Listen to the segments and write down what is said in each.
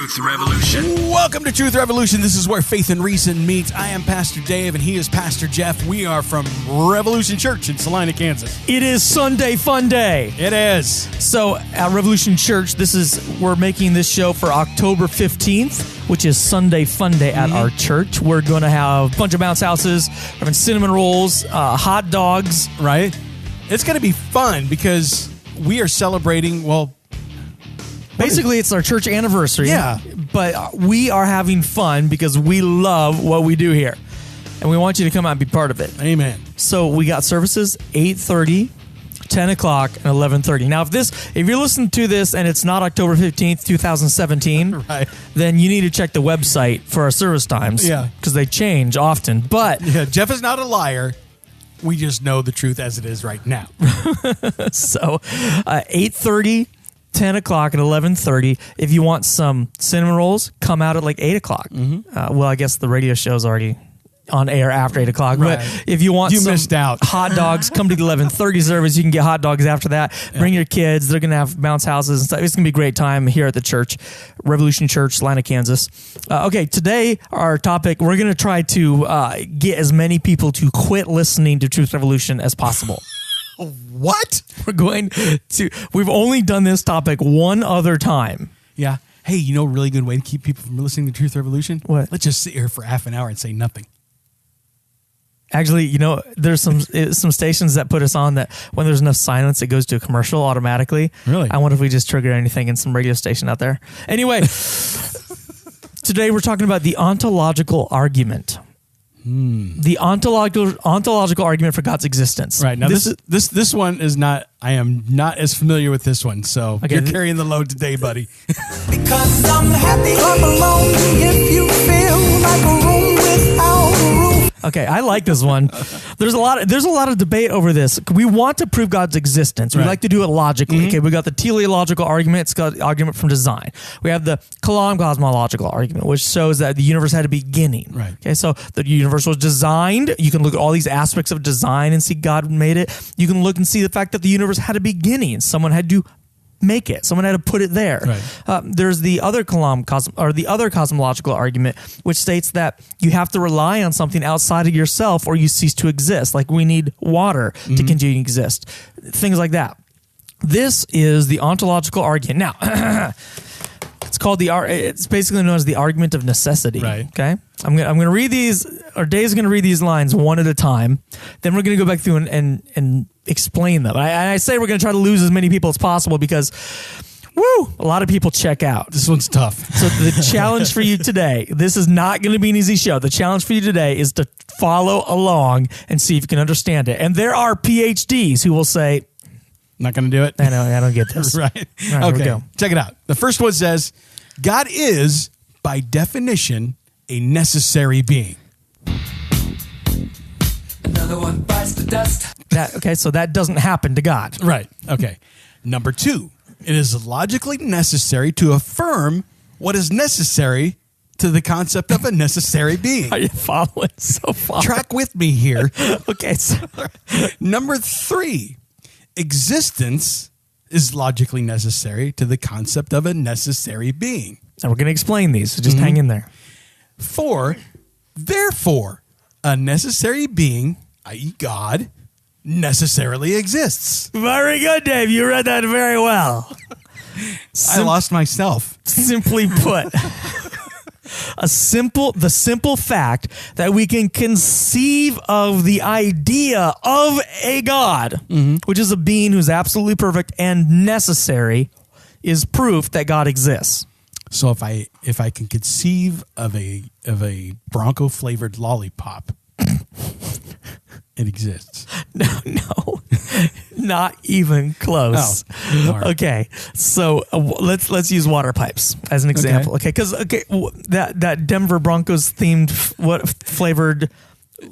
Truth Revolution. Welcome to Truth Revolution. This is where faith and reason meet. I am Pastor Dave, and he is Pastor Jeff. We are from Revolution Church in Salina, Kansas. It is Sunday Fun Day. It is. So at Revolution Church, we're making this show for October 15th, which is Sunday Fun Day at our church. We're going to have a bunch of bounce houses, we're having cinnamon rolls, hot dogs. Right? It's going to be fun because we are celebrating, Basically, it's our church anniversary. Yeah. But we are having fun because we love what we do here. And we want you to come out and be part of it. Amen. So we got services 8:30, 10 o'clock, and 11:30. Now, if you're listening to this and it's not October 15th, 2017, Right. then you need to check the website for our service times. Yeah. Because they change often. But Yeah, Jeff is not a liar. We just know the truth as it is right now. so 8:30, 10 o'clock, and 11:30. If you want some cinnamon rolls, come out at like 8 o'clock. I guess the radio show's already on air after 8 o'clock. Right. But if you want some missed out. hot dogs, come to the 11:30 service. You can get hot dogs after that. Bring your kids. They're going to have bounce houses and stuff. It's going to be a great time here at the church, Revolution Church, Salina, Kansas. Okay, today our topic, we're going to try to get as many people to quit listening to Truth Revolution as possible. What? We've only done this topic one other time. Yeah. Hey, a really good way to keep people from listening to Truth Revolution? What? Let's just sit here for half an hour and say nothing. Actually, there's some stations that put us on that when there's enough silence, it goes to a commercial automatically. Really? I wonder if we just trigger anything in some radio station out there. Anyway, today we're talking about the ontological argument. The ontological argument for God's existence. Right. Now, this one is not, I am not as familiar with this one, so Okay. you're carrying the load today, buddy. Because I'm happy, clap along if you feel like a room without a roof. Okay, I like this one. There's a lot of debate over this. We want to prove God's existence. We Right. like to do it logically. Okay, we got the teleological argument. It's got argument from design. We have the cosmological argument, which shows that the universe had a beginning. Right. Okay, so the universe was designed. You can look at all these aspects of design and see God made it. You can look and see the fact that the universe had a beginning. Someone had to make it. Someone had to put it there. Right. There's the other cosmological argument, which states that you have to rely on something outside of yourself or you cease to exist. Like we need water to continue to exist. Things like that. This is the ontological argument. Now, it's basically known as the argument of necessity. Right. Okay. I'm gonna read these, or Dave's gonna read these lines one at a time. Then we're gonna go back through and explain them. I say we're gonna try to lose as many people as possible because, a lot of people check out. This one's tough. So the challenge for you today, this is not going to be an easy show. The challenge for you today is to follow along and see if you can understand it. And there are PhDs who will say, Not going to do it? I know, I don't get this. Right. All right, here we go. Check it out. The first one says, God is, by definition, a necessary being. Another one bites the dust. So that doesn't happen to God. Right. Okay. Number two, it is logically necessary to affirm what is necessary to the concept of a necessary being. Are you following so far? Track with me here. Okay. So, Number three, existence is logically necessary to the concept of a necessary being. now we're going to explain these, so just hang in there. 4, therefore, a necessary being, i.e. God, necessarily exists. Very good, Dave. You read that very well. I lost myself. Simply put, the simple fact that we can conceive of the idea of a God, which is a being who's absolutely perfect and necessary, is proof that God exists. So if I can conceive of a Bronco flavored lollipop, it exists. No, not even close. Oh, darn. Okay, so let's use water pipes as an example. Okay, because that Denver Broncos themed flavored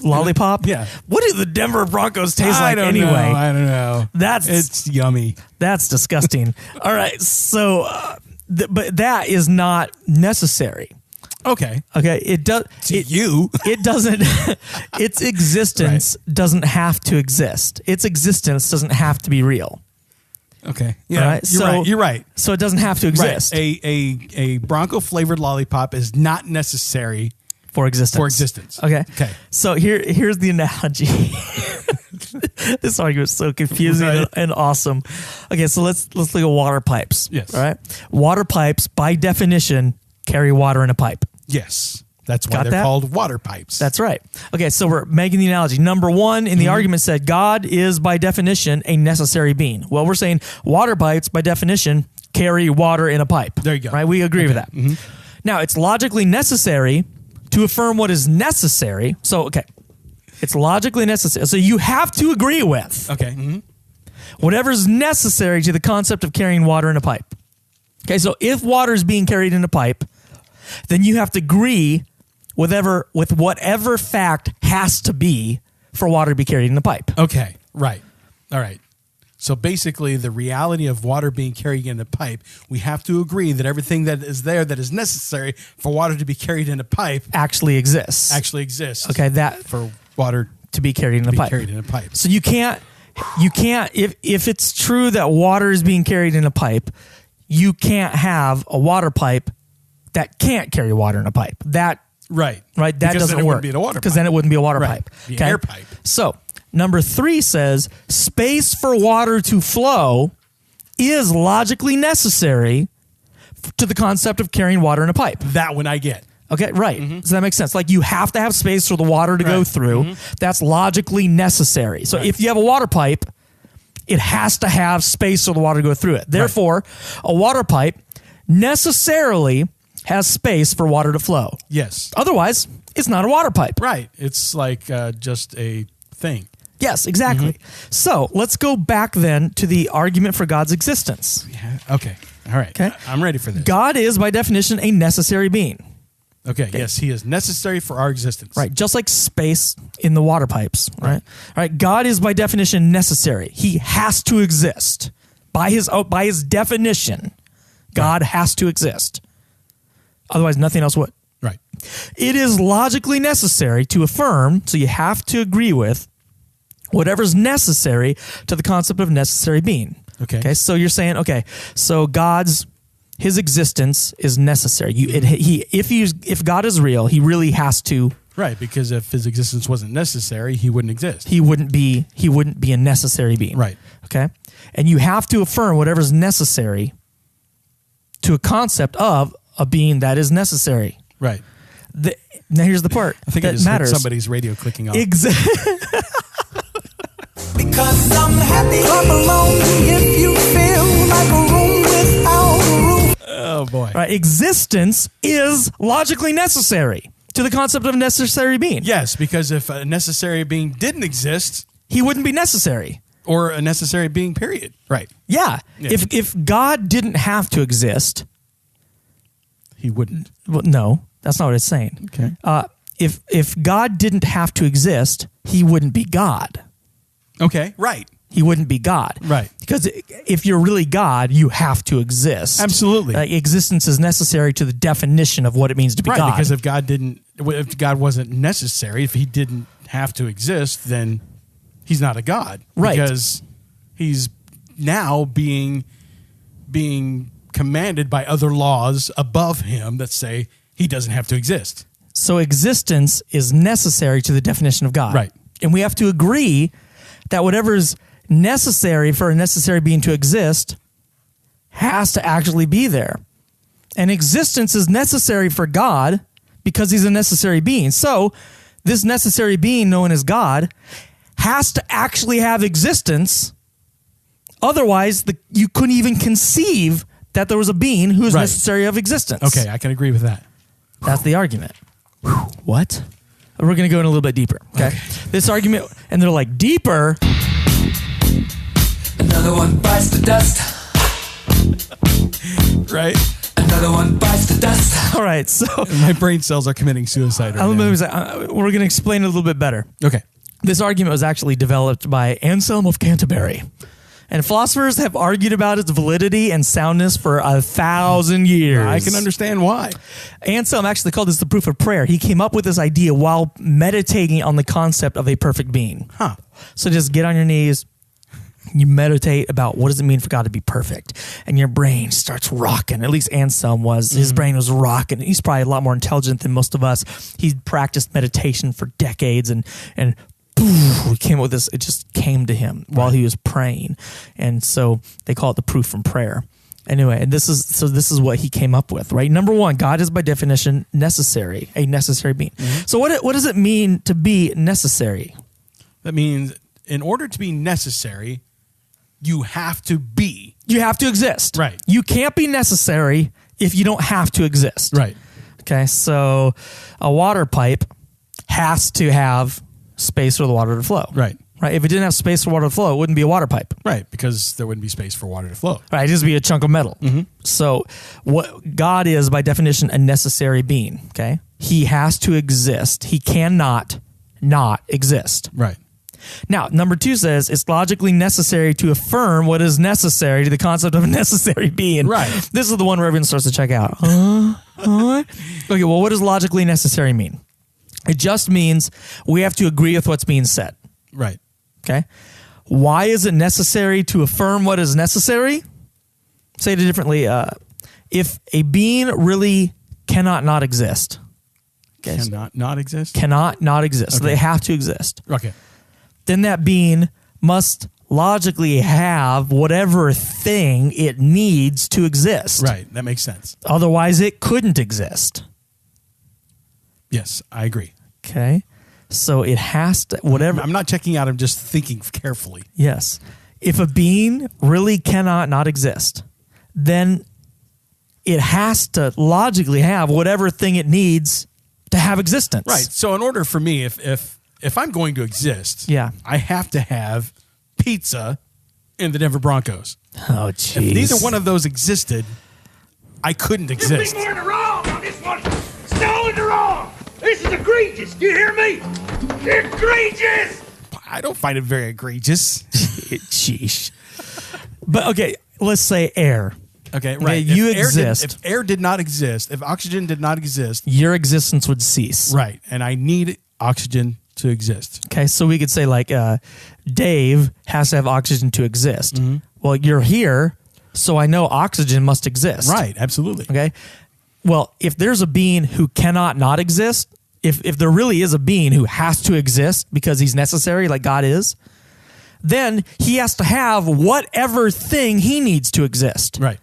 lollipop. Yeah. What do the Denver Broncos taste like I anyway? don't know. It's yummy. That's disgusting. All right, so but that is not necessary. Okay. Okay, it does. It doesn't. Its existence doesn't have to exist. Its existence doesn't have to be real. Okay. Yeah. All right? You're right. So it doesn't have to exist Right. A Bronco flavored lollipop is not necessary for existence. for existence. Okay. Okay. So here's the analogy. This argument is so confusing Right. and awesome. Okay, so let's look at water pipes. Yes. All right. Water pipes, by definition, carry water in a pipe. Yes. That's why Got they're that? called water pipes. That's right. Okay, so we're making the analogy. Number one in the argument said God is by definition a necessary being. Well, we're saying water pipes by definition carry water in a pipe. There you go. Right? We agree with that. Now, it's logically necessary to affirm what is necessary. So, okay, it's logically necessary. So you have to agree with Okay. whatever's necessary to the concept of carrying water in a pipe. Okay, so if water is being carried in a pipe, then you have to agree with whatever fact has to be for water to be carried in a pipe. Okay. Right. All right. So basically, the reality of water being carried in a pipe, we have to agree that everything that is there that is necessary for water to be carried in a pipe Actually exists. actually exists. Okay, that For water to be carried in to a be pipe. carried in a pipe. So you can't if it's true that water is being carried in a pipe, you can't have a water pipe that can't carry water in a pipe. That Right. that Because doesn't then it work. wouldn't be a water Because pipe. then it wouldn't be a water Right. pipe. Be an air pipe. So number 3 says space for water to flow is logically necessary to the concept of carrying water in a pipe. That one I get. Okay, right. Does that make sense? Like you have to have space for the water to go Right. through. That's logically necessary. So if you have a water pipe, it has to have space for the water to go through it. Therefore, a water pipe necessarily has space for water to flow. Yes. Otherwise, it's not a water pipe. Right. It's like just a thing. Yes, exactly. So let's go back then to the argument for God's existence. Yeah. Okay. All right. Okay. I'm ready for this. God is, by definition, a necessary being. Okay. Yes, he is necessary for our existence. Right, just like space in the water pipes, right? All right, God is by definition necessary. He has to exist. By his definition, God has to exist. Otherwise, nothing else would. Right. It is logically necessary to affirm, so you have to agree with whatever's necessary to the concept of necessary being. Okay. So you're saying, okay, so his existence is necessary. If God is real, he really has to. Right, because if his existence wasn't necessary, he wouldn't exist. He wouldn't be a necessary being. Right. Okay. And you have to affirm whatever's necessary to a concept of a being that is necessary. Right. Now here's the part I think that I just matters. heard somebody's radio clicking off. Because I'm happy. Clap along if you feel like a room without a roof. Oh boy. Right. Existence is logically necessary to the concept of necessary being. Yes, because if a necessary being didn't exist, He wouldn't be necessary. or a necessary being, period. Right. Yeah. Yeah. If God didn't have to exist, He wouldn't. well, no, that's not what it's saying. Okay. If God didn't have to exist, he wouldn't be God. Okay. Right. He wouldn't be God. Right. Because if you're really God, you have to exist. Absolutely. Like, existence is necessary to the definition of what it means to be Right. God. Because if God wasn't necessary, if he didn't have to exist, then he's not a God. Right. Because he's now being commanded by other laws above him that say he doesn't have to exist. So existence is necessary to the definition of God. Right. And we have to agree that whatever is necessary for a necessary being to exist has to actually be there. And existence is necessary for God because he's a necessary being. So this necessary being known as God has to actually have existence. Otherwise, you couldn't even conceive that there was a being who is Right. necessary of existence. Okay, I can agree with that. That's the argument. What? We're going to go in a little bit deeper. Okay. This argument, and they're like, deeper? Another one bites the dust. Right? Another one bites the dust. All right. So My brain cells are committing suicide right now. we're going to explain it a little bit better. Okay. This argument was actually developed by Anselm of Canterbury. And philosophers have argued about its validity and soundness for 1,000 years. I can understand why. Anselm actually called this the proof of prayer. He came up with this idea while meditating on the concept of a perfect being. Huh. So just get on your knees, You meditate about what does it mean for God to be perfect, and your brain starts rocking. At least Anselm was. His brain was rocking. He's probably a lot more intelligent than most of us. He practiced meditation for decades, and poof, he came up with this. It just came to him while he was praying, and so they call it the proof from prayer. Anyway, and this is what he came up with, right? Number one, God is by definition necessary, a necessary being. So what does it mean to be necessary? That means in order to be necessary, you have to be. You have to exist. Right. You can't be necessary if you don't have to exist. Right. Okay, so a water pipe has to have space for the water to flow. Right. Right. If it didn't have space for water to flow, it wouldn't be a water pipe. Right, because there wouldn't be space for water to flow. Right. It'd just be a chunk of metal. So what God is by definition a necessary being. Okay. He has to exist. He cannot not exist. Right. Now, number two says it's logically necessary to affirm what is necessary to the concept of a necessary being. Right. This is the one where everyone starts to check out. Okay, well, what does logically necessary mean? It just means we have to agree with what's being said. Right. Okay. Why is it necessary to affirm what is necessary? Say it differently. If a being really cannot not exist. Okay, Cannot not exist? cannot not exist. So Okay. they have to exist. Okay. Then that being must logically have whatever thing it needs to exist. Right. That makes sense. Otherwise, it couldn't exist. Yes, I agree. Okay. So it has to, whatever. I'm not checking out. I'm just thinking carefully. Yes. If a being really cannot not exist, then it has to logically have whatever thing it needs to have existence. Right. So in order for me, if I'm going to exist, Yeah. I have to have pizza in the Denver Broncos. Oh, If jeez. neither one of those existed, I couldn't exist. People are in the wrong on this one. Still in the wrong. This is egregious. Do you hear me? Egregious. I don't find it very egregious. Sheesh. But okay, let's say air. Okay, right. you If exist. if air did not exist, if oxygen did not exist, Your existence would cease. right, and I need oxygen to exist. Okay, so we could say like Dave has to have oxygen to exist. Well, you're here, so I know oxygen must exist. Right, absolutely. Okay. Well, if there's a being who cannot not exist, if there really is a being who has to exist because he's necessary, like God is, then he has to have whatever thing he needs to exist. Right.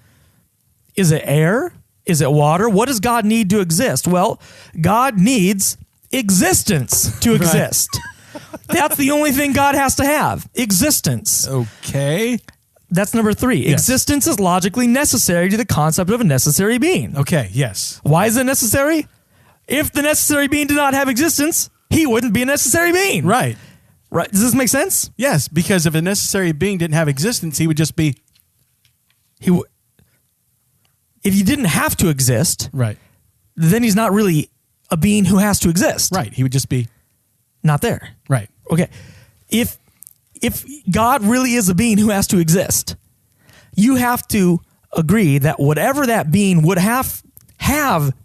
Is it air? Is it water? What does God need to exist? Well, God needs existence to exist. That's the only thing God has to have. Existence. Okay. That's number three. Yes. Existence is logically necessary to the concept of a necessary being. Okay, yes. Why is it necessary? If the necessary being did not have existence, he wouldn't be a necessary being. Right. Right. Does this make sense? Yes, because if a necessary being didn't have existence, he would just be If he didn't have to exist, right. then he's not really a being who has to exist. Right. He would just be Not there. right. Okay. If God really is a being who has to exist, you have to agree that whatever that being would have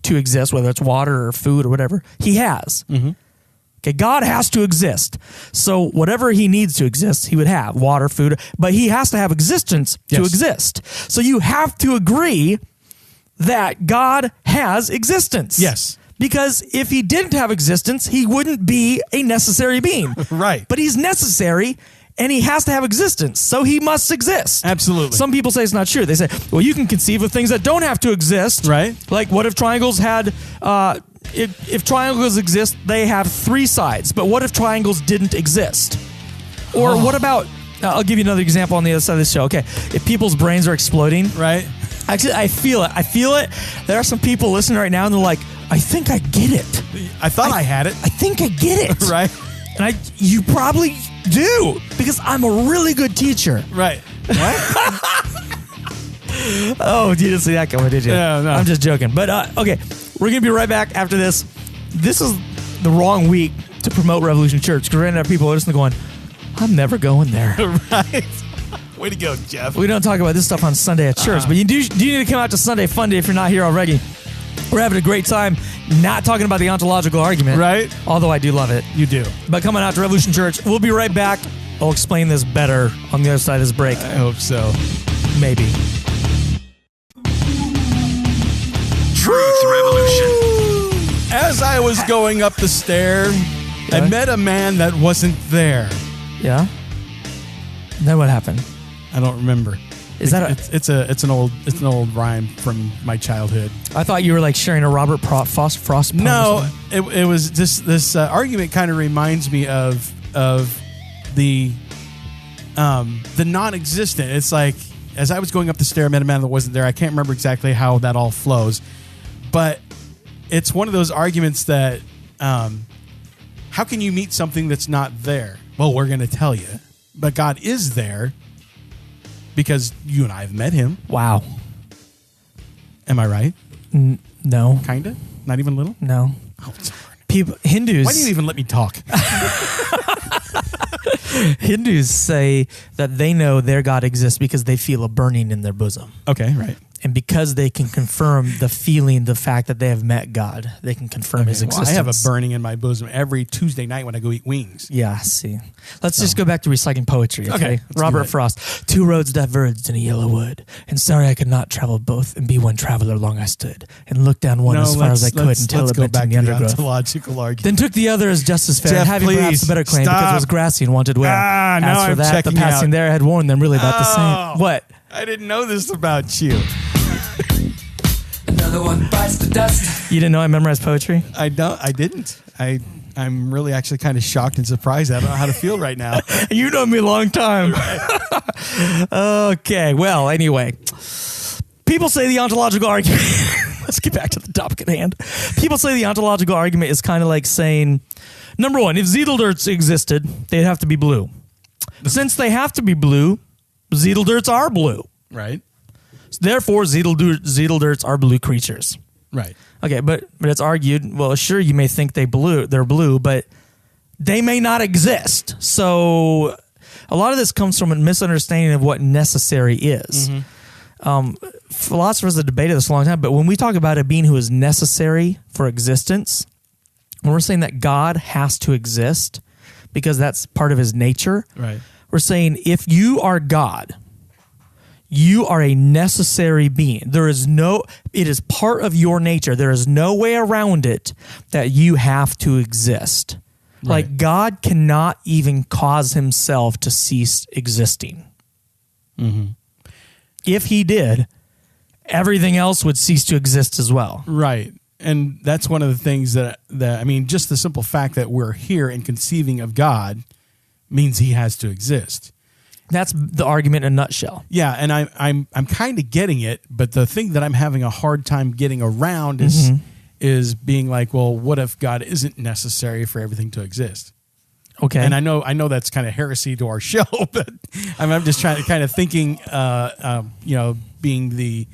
to exist, whether it's water or food or whatever, he has. Okay, God has to exist. So whatever he needs to exist, he would have water, food, but he has to have existence to Yes. exist. So you have to agree that God has existence. Yes. Because if he didn't have existence, he wouldn't be a necessary being. Right. But he's necessary and he has to have existence. So he must exist. Absolutely. Some people say it's not true. They say, well, you can conceive of things that don't have to exist. Right. Like what if triangles had, if triangles exist, they have three sides. But what if triangles didn't exist? Or what about, I'll give you another example on the other side of the show. Okay. If people's brains are exploding. Right. Actually, I feel it. There are some people listening right now and they're like, I think I get it. I thought I had it. I think I get it. Right. And you probably do because I'm a really good teacher. Right. What? Oh, you didn't see that coming, did you? No, no. I'm just joking. But okay, we're going to be right back after this. This is the wrong week to promote Revolution Church because we're going to have people listening going, I'm never going there. Right. Way to go, Jeff. We don't talk about this stuff on Sunday at church, but you do need to come out to Sunday Fun Day if you're not here already. We're having a great time not talking about the ontological argument. Right. Although I do love it. You do. But coming out to Revolution Church. We'll be right back I'll explain this better on the other side of this break. I hope so. Maybe. Truth Revolution. As I was going up the stair, I met a man that wasn't there. Yeah? Then what happened? I don't remember. Is that it's an old rhyme from my childhood. I thought you were like sharing a Robert Frost poem. No, it was this argument kind of reminds me of the non-existent. It's like, as I was going up the stair, I met a man that wasn't there. I can't remember exactly how that all flows, but it's one of those arguments that how can you meet something that's not there? Well, we're going to tell you, but God is there because you and I have met him. Wow. Am I right? No. Kinda? Not even a little? No. Oh, darn. Hindus. Why do you even let me talk? Hindus say that they know their God exists because they feel a burning in their bosom. Okay, right. And because they can confirm the feeling, the fact that they have met God, they can confirm his Well, existence. I have a burning in my bosom every Tuesday night when I go eat wings. Yeah, see. Let's just go back to reciting poetry, okay? let's do Robert that. Frost. 2 roads diverged in a yellow wood, and sorry I could not travel both, and be one traveler long I stood, and looked down one as far as I could until it go bent back in the to undergrowth. ontological argument. Then took the other as just as fair, Jeff, and having perhaps please, a better claim because stop. it was grassy and wanted wear. Now As for I'm that, the checking passing out. there had worn them really about the same. What? I didn't know this about you. Another one bites the dust. You didn't know I memorized poetry? I didn't. I'm really actually kind of shocked and surprised. I don't know how to feel right now. You know me a long time. Okay, well, anyway. People say the ontological argument... Let's get back to the topic at hand. People say the ontological argument is kind of like saying, number one, if Zedelderts existed, they'd have to be blue. Since they have to be blue, Zedelderts are blue. Right. Therefore, Zedelderts are blue creatures. Right. Okay, but it's argued, well, sure, you may think they're blue, but they may not exist. So a lot of this comes from a misunderstanding of what necessary is. Philosophers have debated this a long time, but when we talk about a being who is necessary for existence, when we're saying that God has to exist because that's part of his nature, Right. we're saying if you are God, you are a necessary being. It is part of your nature. There is no way around it that you have to exist. Right. Like God cannot even cause himself to cease existing. If he did, everything else would cease to exist as well. Right. And that's one of the things that I mean, just the simple fact that we're here and conceiving of God means he has to exist. That's the argument in a nutshell. Yeah, and I'm kind of getting it, but the thing that I'm having a hard time getting around is being like, well, what if God isn't necessary for everything to exist? Okay. And I know that's kind of heresy to our show, but I'm just trying to kind of thinking, being the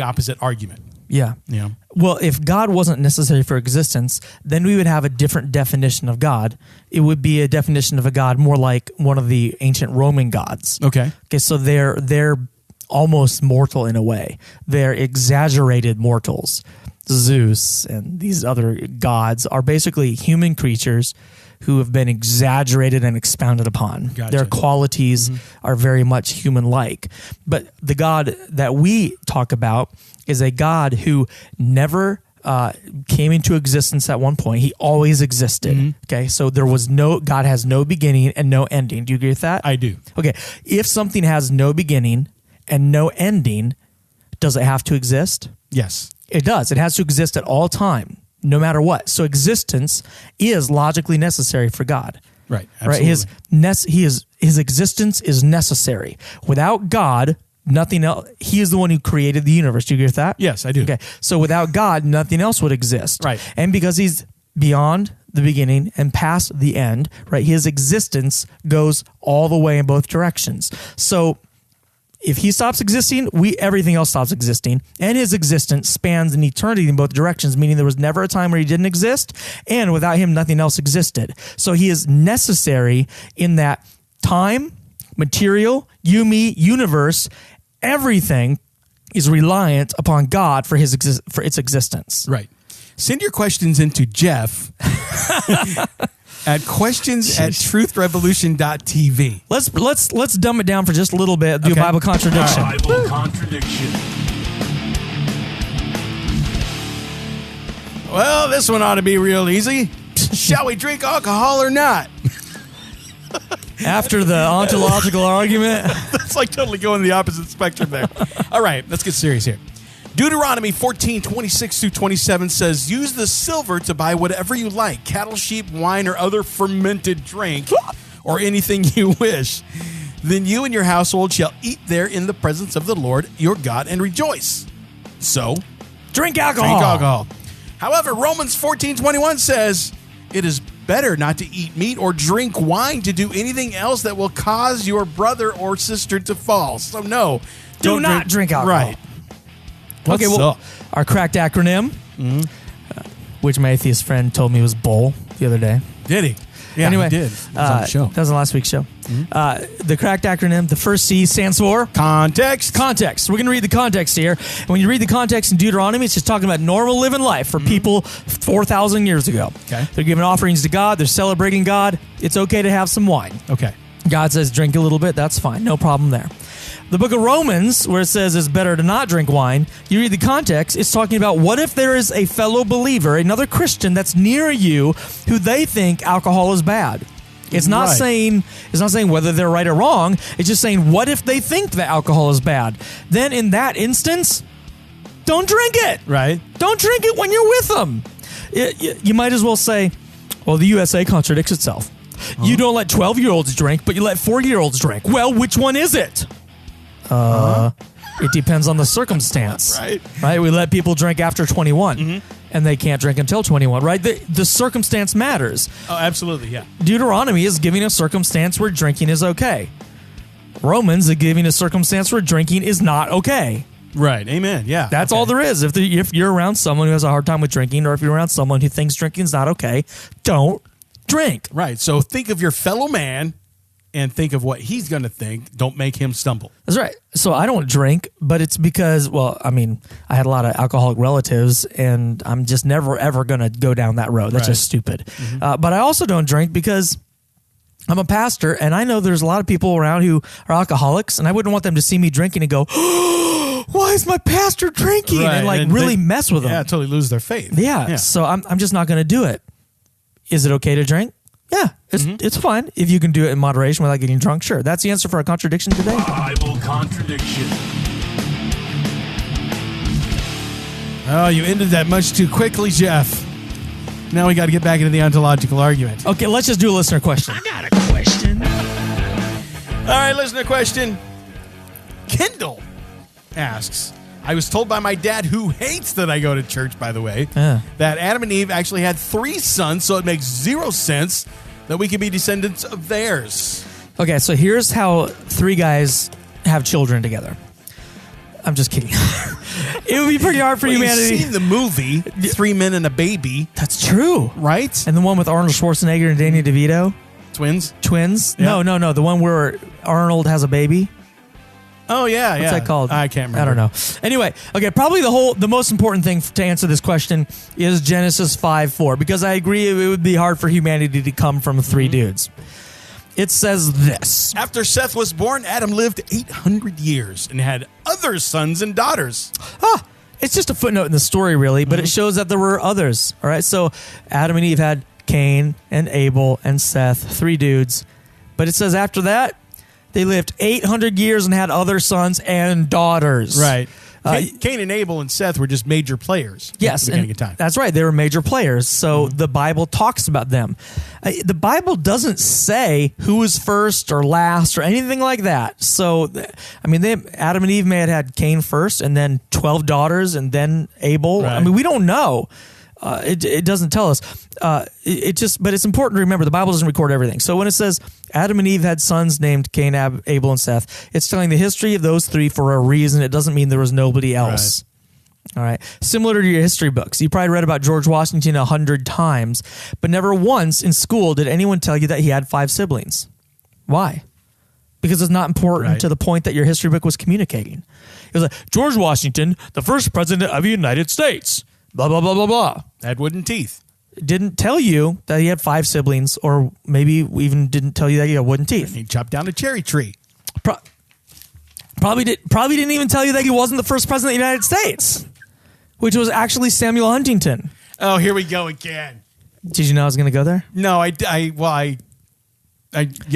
opposite argument. Yeah. Yeah. Well, if God wasn't necessary for existence, then we would have a different definition of God. It would be a definition of a God more like one of the ancient Roman gods. Okay. Okay, so they're almost mortal in a way. They're exaggerated mortals. Zeus and these other gods are basically human creatures who have been exaggerated and expounded upon. Gotcha. Their qualities are very much human-like. But the God that we talk about is a God who never came into existence at one point. He always existed. Okay, so God has no beginning and no ending. Do you agree with that? I do. Okay, if something has no beginning and no ending, does it have to exist? Yes. It does. It has to exist at all time, no matter what. So existence is logically necessary for God. Right. Right. Absolutely. His existence is necessary. Without God, nothing else. He is the one who created the universe. Do you agree with that? Yes, I do. Okay. So without God, nothing else would exist. Right. And because he's beyond the beginning and past the end, right? His existence goes all the way in both directions. So if he stops existing, everything else stops existing, and his existence spans an eternity in both directions, meaning there was never a time where he didn't exist, and without him, nothing else existed. So he is necessary in that time, material, you, me, universe, everything is reliant upon God for its existence. Right. Send your questions into Jeff at questions@truthrevolution.tv. Let's dumb it down for just a little bit. Do Okay. a Bible contradiction. Bible contradiction. Well, this one ought to be real easy. Shall we drink alcohol or not? After the ontological argument. That's like totally going the opposite spectrum there. All right, let's get serious here. Deuteronomy 14:26-27 says, use the silver to buy whatever you like, cattle, sheep, wine, or other fermented drink, or anything you wish. Then you and your household shall eat there in the presence of the Lord your God and rejoice. So, Drink alcohol. drink alcohol. However, Romans 14:21 says, it is better not to eat meat or drink wine, to do anything else that will cause your brother or sister to fall. So no, Do don't not drink alcohol. Right. What's Okay, well, up? our cracked acronym, which my atheist friend told me was BULL the other day. Did he? Yeah, anyway, he did. It was on the show. That was on last week's show. The cracked acronym, the first C stands for Context. context. We're going to read the context here. When you read the context in Deuteronomy, it's just talking about normal living life for people 4,000 years ago. Okay. They're giving offerings to God. They're celebrating God. It's okay to have some wine. Okay. God says drink a little bit. That's fine. No problem there. The book of Romans, where it says it's better to not drink wine, you read the context, it's talking about what if there is a fellow believer, another Christian that's near you, who they think alcohol is bad. It's not Right. saying whether they're right or wrong. It's just saying what if they think that alcohol is bad. Then in that instance, don't drink it. Right. Don't drink it when you're with them. You might as well say, well, the USA contradicts itself. You don't let 12-year-olds drink, but you let 40-year-olds drink. Well, which one is it? It depends on the circumstance. Right. We let people drink after 21, and they can't drink until 21, right? The circumstance matters. Oh, absolutely. Yeah. Deuteronomy is giving a circumstance where drinking is okay. Romans is giving a circumstance where drinking is not okay. Right. Amen. Yeah. That's Okay. all there is. If you're around someone who has a hard time with drinking, or if you're around someone who thinks drinking is not okay, don't drink. Right. So think of your fellow man and think of what he's going to think. Don't make him stumble. That's right. So I don't drink, but it's because, well, I mean, I had a lot of alcoholic relatives, and I'm just never, ever going to go down that road. That's Right. just stupid. But I also don't drink because I'm a pastor, and I know there's a lot of people around who are alcoholics, and I wouldn't want them to see me drinking and go, oh, why is my pastor drinking? Right. And like And really they- mess with them. Yeah. Totally lose their faith. Yeah. So I'm just not going to do it. Is it okay to drink? Yeah, it's fine. If you can do it in moderation without getting drunk, sure. That's the answer for our contradiction today. Bible contradiction. Oh, you ended that much too quickly, Jeff. Now we got to get back into the ontological argument. Okay, let's just do a listener question. I got a question. All right, listener question. Kendall asks, I was told by my dad, who hates that I go to church, by the way, Yeah. that Adam and Eve actually had 3 sons, so it makes 0 sense that we could be descendants of theirs. Okay, so here's how 3 guys have children together. I'm just kidding. It would be pretty hard for Well, humanity. You've seen the movie, 3 Men and a Baby, That's true. right? And the one with Arnold Schwarzenegger and Danny DeVito, Twins. twins. Yeah. No. The one where Arnold has a baby. Oh, yeah, What's that called? I can't remember. I don't know. Anyway, okay, probably the most important thing to answer this question is Genesis 5:4, because I agree it would be hard for humanity to come from 3 dudes. It says this. After Seth was born, Adam lived 800 years and had other sons and daughters. It's just a footnote in the story, really, but it shows that there were others. All right, so Adam and Eve had Cain and Abel and Seth, 3 dudes. But it says after that, they lived 800 years and had other sons and daughters. Right. Cain and Abel and Seth were just major players. Yes, At the beginning and of time. that's right. They were major players, so the Bible talks about them. The Bible doesn't say who was first or last or anything like that. So, I mean, Adam and Eve may have had Cain first, and then 12 daughters, and then Abel. I Right. mean, we don't know. It doesn't tell us. But it's important to remember the Bible doesn't record everything. So when it says Adam and Eve had sons named Cain, Abel, and Seth, it's telling the history of those 3 for a reason. It doesn't mean there was nobody else. All right. Similar to your history books. You probably read about George Washington 100 times, but never once in school did anyone tell you that he had 5 siblings. Why? Because it's not important Right. to the point that your history book was communicating. It was like, George Washington, the first president of the United States. Blah, blah, blah, blah, blah. Had wooden teeth. didn't tell you that he had 5 siblings, or maybe even didn't tell you that he had wooden teeth. He chopped down a cherry tree. Probably didn't even tell you that he wasn't the first president of the United States, which was actually Samuel Huntington. Oh, here we go again. Did you know I was going to go there? No, I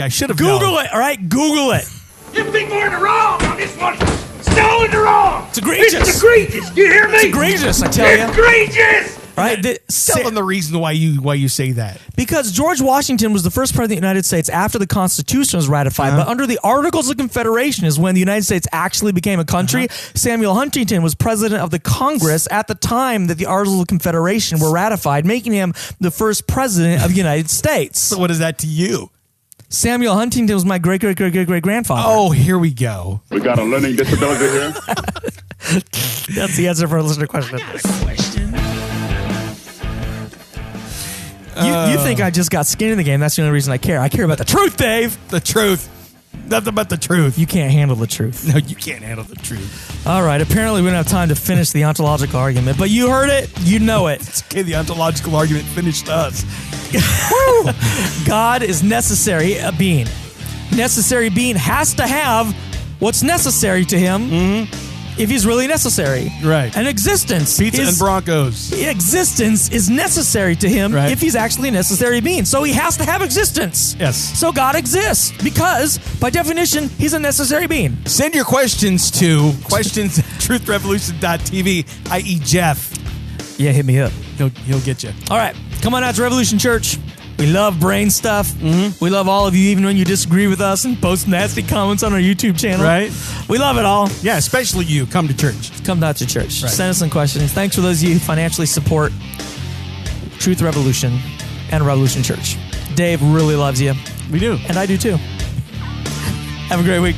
should have Google known. it, all right? Google it. You people are in the wrong on this one. Still in the wrong. It's egregious. This is egregious. Do you hear me? It's egregious, I tell you. Egregious. All right? Tell them the reason why you say that. Because George Washington was the first president of the United States after the Constitution was ratified, but under the Articles of Confederation is when the United States actually became a country. Samuel Huntington was president of the Congress at the time that the Articles of Confederation were ratified, making him the first president of the United States. So what is that to you? Samuel Huntington was my great-great-great-great-great-grandfather. Oh, here we go. We got a learning disability here. That's the answer for a listener question. Question. You think I just got skin in the game. That's the only reason I care. I care about the truth, Dave. The truth. Nothing but the truth. You can't handle the truth. No, you can't handle the truth. All right. Apparently, we don't have time to finish the ontological argument, but you heard it. You know it. It's okay. The ontological argument finished us. God is necessary a being. Necessary being has to have what's necessary to him if he's really necessary. Right. And existence. Pizza and Broncos. Existence is necessary to him Right. if he's actually a necessary being. So he has to have existence. Yes. So God exists because, by definition, he's a necessary being. Send your questions to questions@truthrevolution.tv, i.e. Jeff. Yeah, hit me up. He'll get you. All right. Come on out to Revolution Church. We love brain stuff. We love all of you, even when you disagree with us and post nasty comments on our YouTube channel. Right. We love it all. Yeah, especially you. Come to church. Come out to church. Right. Send us some questions. Thanks for those of you who financially support Truth Revolution and Revolution Church. Dave really loves you. We do. And I do too. Have a great week.